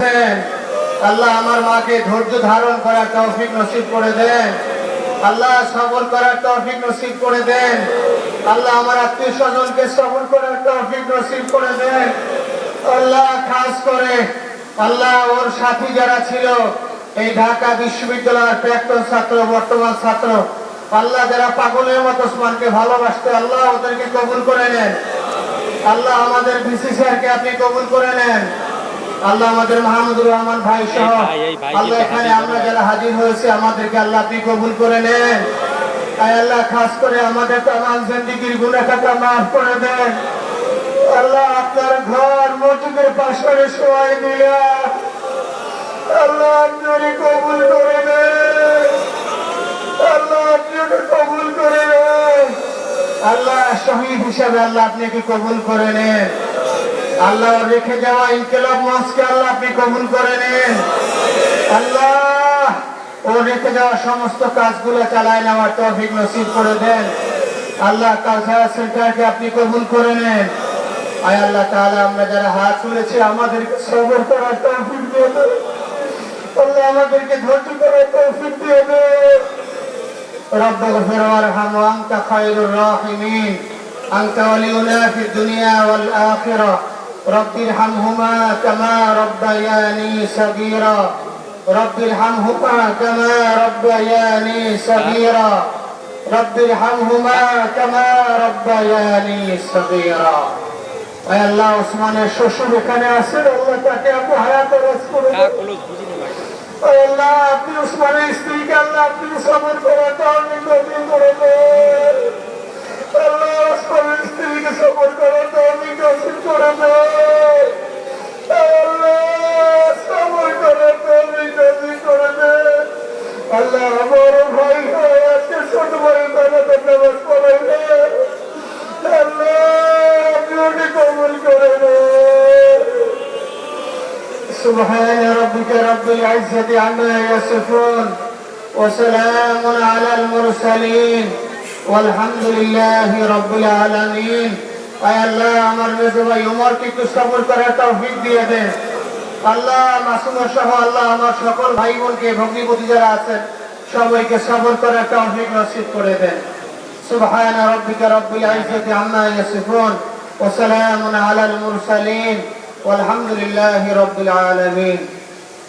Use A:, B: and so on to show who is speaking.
A: আল্লাহ আমার মাকে ধৈর্য ধারণ করার তৌফিক নসিব করে দেন। আল্লাহ সবর করার তৌফিক নসিব করে দেন। আল্লাহ আমার আত্মীয় স্বজনকে সবর করার তৌফিক নসিব করে দেন। আল্লাহ খাস করে আল্লাহ ওর সাথী যারা ছিল এই ঢাকা বিশ্ববিদ্যালয়ের প্রাক্তন ছাত্র বর্তমান ছাত্র আল্লাহ যারা পাগলের মতো ওসমানকে ভালোবাসতে আল্লাহ ওদেরকে কবুল করে নেন। আল্লাহ আমাদের ভিসি স্যারকে আপনি কবুল করে নেন। আল্লাহ আমাদের মাহমুদুর রহমান ভাই সহ আল্লাহ এখানে আমরা যারা হাজির হয়েছে আমাদেরকে আল্লাহ আপনি কবুল করে নেন। আল্লাহ খাস করে আমাদের তামাম জিন্দেগির গুনাহ খাতা মাফ করে দেন। আল্লাহ আপনার ঘর মসজিদের পাশে সবাই দিলা আল্লাহ আপনি কবুল করে নেন। আল্লাহ আপনি কবুল করে নেন। আল্লাহ শহীদ হিসাবে আল্লাহ আপনাকে কবুল করে নেন। আল্লাহ রেখে যাওয়া ইনকিলাব মঞ্চকে আল্লাহ আপনি কবুল করে নেন। আল্লাহ ও রেখে যাওয়া সমস্ত কাজগুলো চালায় নেওয়ার তৌফিক নসিব করে দেন। আল্লাহ কালচারাল সেন্টারকে আপনি কবুল করে নেন। আয় আল্লাহ তাআলা আমরা যারা হাত তুলেছি আমাদেরকে সবর করার তৌফিক দিয়ে দেন। আল্লাহ আমাদেরকে ধৈর্য করার তৌফিক দিয়ে দেন। رب اغفر وارحم وانت خير الراحمين انت ولينا في الدنيا والاخره رب ارحمهما كما ربياني صغيرا رب ارحمهما كما ربياني صغيرا رب ارحمهما كما ربياني صغيرا اي الله ওসমানের শ্বশুর এখানে আছেন আল্লাহ তাকে আপনি হায়াত রাজ করে দেন। আল্লাহ আপনি ওসমানের স্ত্রীকে আল্লাহ আপনি সবর করার তৌফিক নসিব করে দেন। আল্লাহ ওসমানের স্ত্রীকে সবর করার তৌফিক নসিব করে দেন। আল্লাহ সবর করার তৌফিক নসিব করে দেন। আল্লাহ আমার ভাই হয় আজকে ছোট ভাই তাদের নামাজ পড়াইলেন। আল্লাহ আপনি ওকে কবুল করে দেন। سبحان ربك رب العزة عما يصفون وسلام على المرسلين والحمد لله رب العالمين اے اللہ আমার মেজো ভাই ওমরকে একটু সবর করার তৌফিক দিয়ে দেন। আল্লাহ মাসুম সহ আল্লাহ আমার সকল ভাই বোনকে ভগ্নিপতি যারা আছেন সবাইকে সবর করার তৌফিক নসিব করে দেন। سبحان ربك رب العزة عما يصفون وسلام على المرسلين والحمد لله رب العالمين।